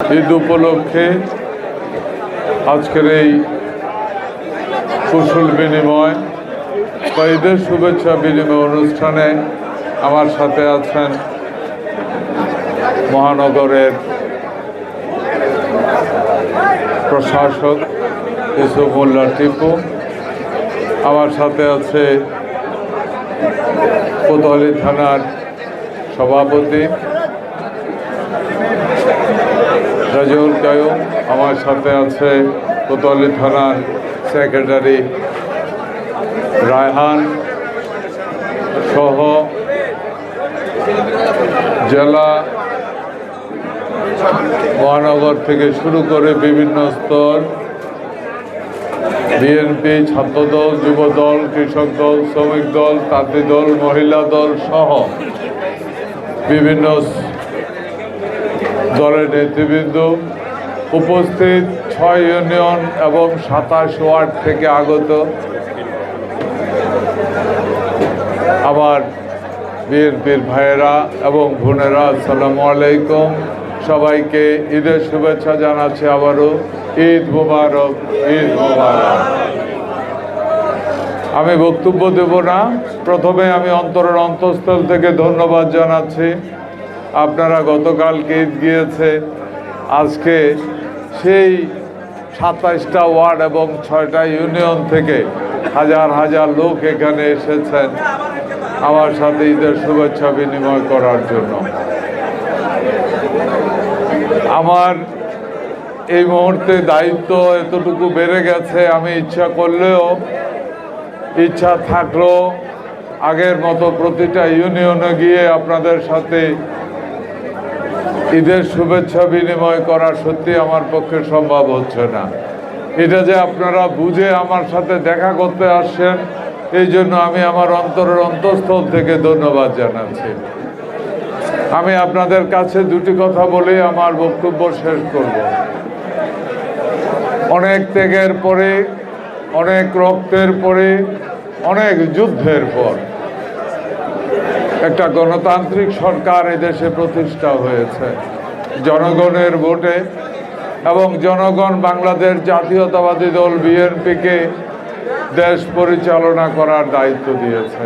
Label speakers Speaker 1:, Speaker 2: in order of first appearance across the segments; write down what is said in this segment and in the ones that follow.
Speaker 1: ঈদ উপলক্ষে আজকের এই কুশল বিনিময় বা ঈদের শুভেচ্ছা বিনিময় অনুষ্ঠানে আমার সাথে আছেন মহানগরের প্রশাসক ইউসুফ মোল্লা টিপু, আমার সাথে আছে কোতোয়ালি থানার সভাপতি রাজউল কায়ুম, আমার সাথে আছে কোতোয়ালি থানার সেক্রেটারি রায়হান সহ জেলা মহানগর থেকে শুরু করে বিভিন্ন স্তর, বিএনপি, ছাত্রদল, যুবদল, কৃষক দল, শ্রমিক দল, তাঁতি দল, মহিলা দল সহ বিভিন্ন দলের নেতৃবৃন্দ উপস্থিত, 6 ইউনিয়ন এবং 27 ওয়ার্ড থেকে আগত আমার বিএনপির ভাইয়েরা এবং বোনেরা, আসসালামু আলাইকুম। সবাইকে ঈদের শুভেচ্ছা জানাচ্ছি। আবারও ঈদ মোবারক, ঈদ মোবারক। আমি বক্তব্য দেব না, প্রথমে আমি অন্তরের অন্তঃস্থল থেকে ধন্যবাদ জানাচ্ছি। আপনারা গতকালকে ঈদ গিয়েছে, আজকে সেই 27টা ওয়ার্ড এবং 6টা ইউনিয়ন থেকে হাজার হাজার লোক এখানে এসেছেন আমার সাথে ঈদের শুভেচ্ছা বিনিময় করার জন্য। আমার এই মুহূর্তে দায়িত্ব এতটুকু বেড়ে গেছে, আমি ইচ্ছা থাকলেও আগের মতো প্রতিটা ইউনিয়নে গিয়ে আপনাদের সাথে ঈদের শুভেচ্ছা বিনিময় করা সত্যি আমার পক্ষে সম্ভব হচ্ছে না। এটা যে আপনারা বুঝে আমার সাথে দেখা করতে আসছেন, এই জন্য আমি আমার অন্তরের অন্তঃস্থল থেকে ধন্যবাদ জানাচ্ছি। আমি আপনাদের কাছে দুটি কথা বলে আমার বক্তব্য শেষ করব। অনেক ত্যাগের পরে, অনেক রক্তের পরে, অনেক যুদ্ধের পর একটা গণতান্ত্রিক সরকার এদেশে প্রতিষ্ঠা হয়েছে জনগণের ভোটে, এবং জনগণ বাংলাদেশ জাতীয়তাবাদী দল বিএনপিকে দেশ পরিচালনা করার দায়িত্ব দিয়েছে।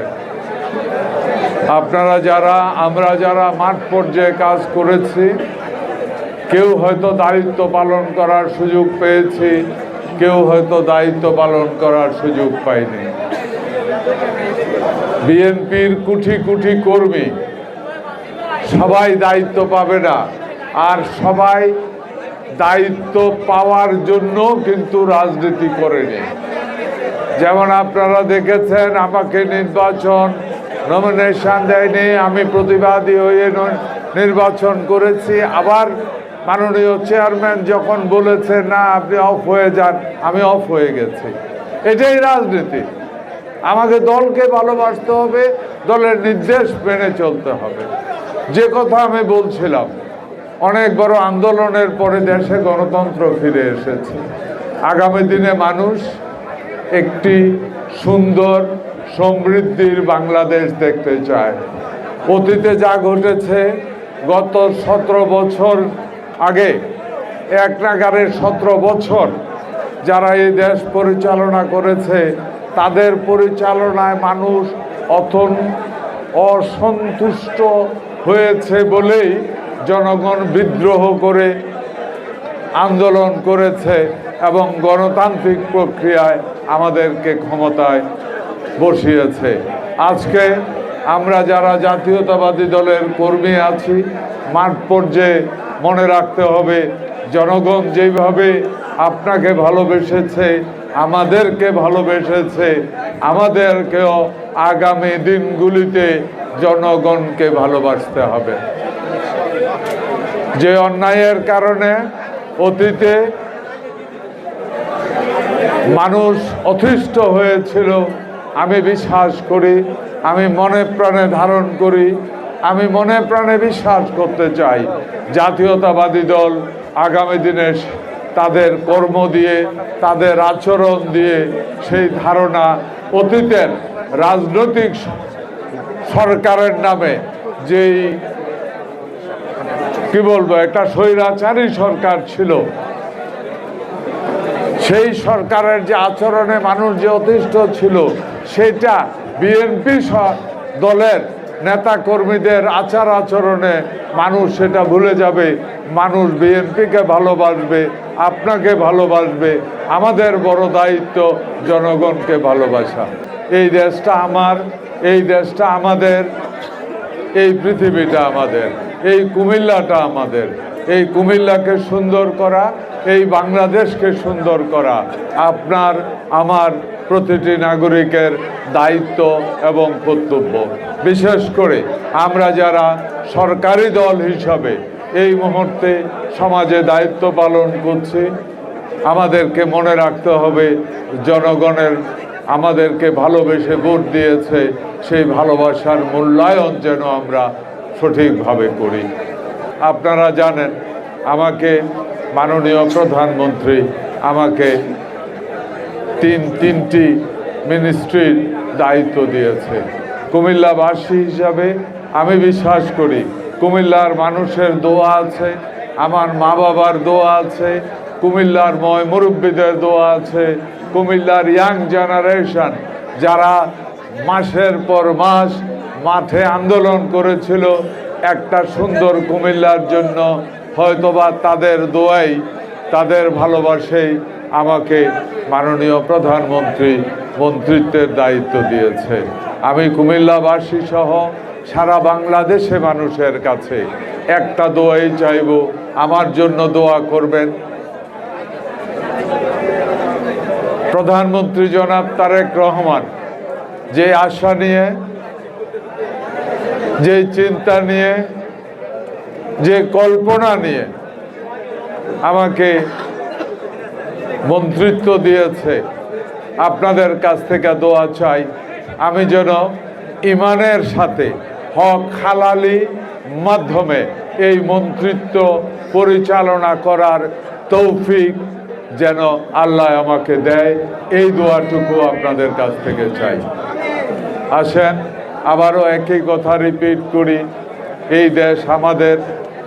Speaker 1: আমরা যারা মাঠ পর্যায়ে কাজ করেছি, কেউ হয়তো দায়িত্ব পালন করার সুযোগ পেয়েছি, কেউ হয়তো দায়িত্ব পালন করার সুযোগ পায়নি। বিএনপির কোটি কোটি কর্মী সবাই দায়িত্ব পাবে না, আর সবাই দায়িত্ব পাওয়ার জন্য কিন্তু রাজনীতি করেনি। যেমন আপনারা দেখেছেন, আমাকে নমিনেশন দেয়নি, আমি প্রতিবাদী হয়ে নির্বাচন করেছি। আবার মাননীয় চেয়ারম্যান যখন বলেছে না আপনি অফ হয়ে যান, আমি অফ হয়ে গেছি। এটাই রাজনীতি। আমাকে দলকে ভালোবাসতে হবে, দলের নির্দেশ মেনে চলতে হবে। যে কথা আমি বলছিলাম, অনেক বড় আন্দোলনের পরে দেশে গণতন্ত্র ফিরে এসেছে। আগামী দিনে মানুষ একটি সুন্দর সমৃদ্ধির বাংলাদেশ দেখতে চায়। অতীতে যা ঘটেছে, গত 17 বছর আগে, এক নাগারের 17 বছর যারা এই দেশ পরিচালনা করেছে, তাদের পরিচালনায় মানুষ অসন্তুষ্ট হয়েছে বলেই জনগণ বিদ্রোহ করে আন্দোলন করেছে এবং গণতান্ত্রিক প্রক্রিয়ায় আমাদেরকে ক্ষমতায় বসিয়েছে। আজকে আমরা যারা জাতীয়তাবাদী দলের কর্মী আছি, মাঠ পর্যায়ে মনে রাখতে হবে, জনগণ যেভাবে আপনাকে ভালোবেসেছে, আমাদেরকে ভালোবেসেছে, আমাদেরকেও আগামী দিনগুলিতে জনগণকে ভালোবাসতে হবে। যে অন্যায়ের কারণে অতীতে মানুষ অতিষ্ঠ হয়েছিল, আমি বিশ্বাস করি, আমি মনে প্রাণে ধারণ করি, আমি মনে প্রাণে বিশ্বাস করতে চাই, জাতীয়তাবাদী দল আগামী দিনে তাদের কর্ম দিয়ে, তাদের আচরণ দিয়ে সেই ধারণা, অতীতের রাজনৈতিক সরকারের নামে যেই কি বলবো, একটা স্বৈরাচারী সরকার ছিল। সেই সরকারের যে আচরণে মানুষ যে অতিষ্ঠ ছিল, সেটা বিএনপি দলের নেতা কর্মীদের আচার আচরণে মানুষ সেটা ভুলে যাবে। মানুষ বিএনপিকে ভালোবাসবে, আপনাকে ভালোবাসবে। আমাদের বড় দায়িত্ব জনগণকে ভালোবাসা। এই দেশটা আমার, এই দেশটা আমাদের, এই পৃথিবীটা আমাদের, এই কুমিল্লাটা আমাদের। এই কুমিল্লাকে সুন্দর করা, এই বাংলাদেশকে সুন্দর করা আপনার আমার প্রতিটি নাগরিকের দায়িত্ব এবং কর্তব্য। বিশেষ করে আমরা যারা সরকারি দল হিসাবে এই মুহূর্তে সমাজে দায়িত্ব পালন করছি, আমাদেরকে মনে রাখতে হবে জনগণের আমাদেরকে ভালোবেসে ভোট দিয়েছে, সেই ভালোবাসার মূল্যায়ন যেন আমরা সঠিকভাবে করি। আপনারা জানেন আমাকে মাননীয় প্রধানমন্ত্রী আমাকে তিনটি মিনিস্ট্রির দায়িত্ব দিয়েছে। কুমিল্লাবাসী হিসাবে আমি বিশ্বাস করি কুমিল্লার মানুষের দোয়া আছে, আমার মা বাবার দোয়া আছে, কুমিল্লার মুরব্বীদের দোয়া আছে, কুমিল্লার ইয়াং জেনারেশন যারা মাসের পর মাস মাঠে আন্দোলন করেছিল একটা সুন্দর কুমিল্লার জন্য, হয়তোবা তাদের দোয়াই, তাদের ভালোবাসাই আমাকে মাননীয় প্রধানমন্ত্রী মন্ত্রিত্বের দায়িত্ব দিয়েছে। আমি কুমিল্লাবাসী সহ সারা বাংলাদেশে মানুষের কাছে একটা দোয়াই চাইব, আমার জন্য দোয়া করবেন। প্রধানমন্ত্রী জনাব তারেক রহমান যে আশা নিয়ে, যে চিন্তা নিয়ে, যে কল্পনা নিয়ে আমাকে মন্ত্রিত্ব দিয়েছে, আপনাদের কাছ থেকে দোয়া চাই আমি যেন ইমানের সাথে হক হালালি মাধ্যমে এই মন্ত্রিত্ব পরিচালনা করার তৌফিক যেন আল্লাহ আমাকে দেয়, এই দোয়াটুকু আপনাদের কাছ থেকে চাই। আসেন আবারও একই কথা রিপিট করি, এই দেশ আমাদের।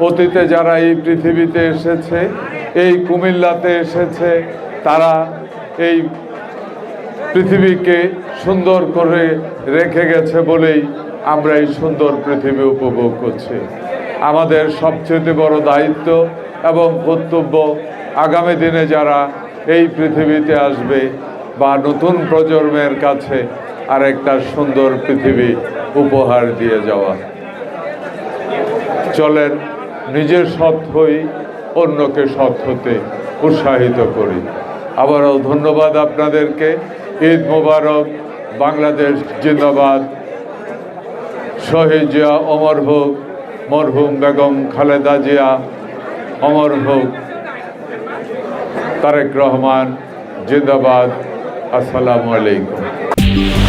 Speaker 1: অতীতে যারা এই পৃথিবীতে এসেছে, এই কুমিল্লাতে এসেছে, তারা এই পৃথিবীকে সুন্দর করে রেখে গেছে বলেই আমরা এই সুন্দর পৃথিবী উপভোগ করছি। আমাদের সবচেয়ে বড় দায়িত্ব এবং কর্তব্য আগামী দিনে যারা এই পৃথিবীতে আসবে বা নতুন প্রজন্মের কাছে আরেকটা সুন্দর পৃথিবী উপহার দিয়ে যাওয়া। চলেন নিজের সৎ হই, অন্যকে সৎ হতে উৎসাহিত করি। আবারও ধন্যবাদ আপনাদেরকে। ঈদ মোবারক। বাংলাদেশ জিন্দাবাদ। শহীদ জিয়া অমর হোক, মরহুম বেগম খালেদা জিয়া অমর হোক, তারেক রহমান জিন্দাবাদ। আসসালামু আলাইকুম।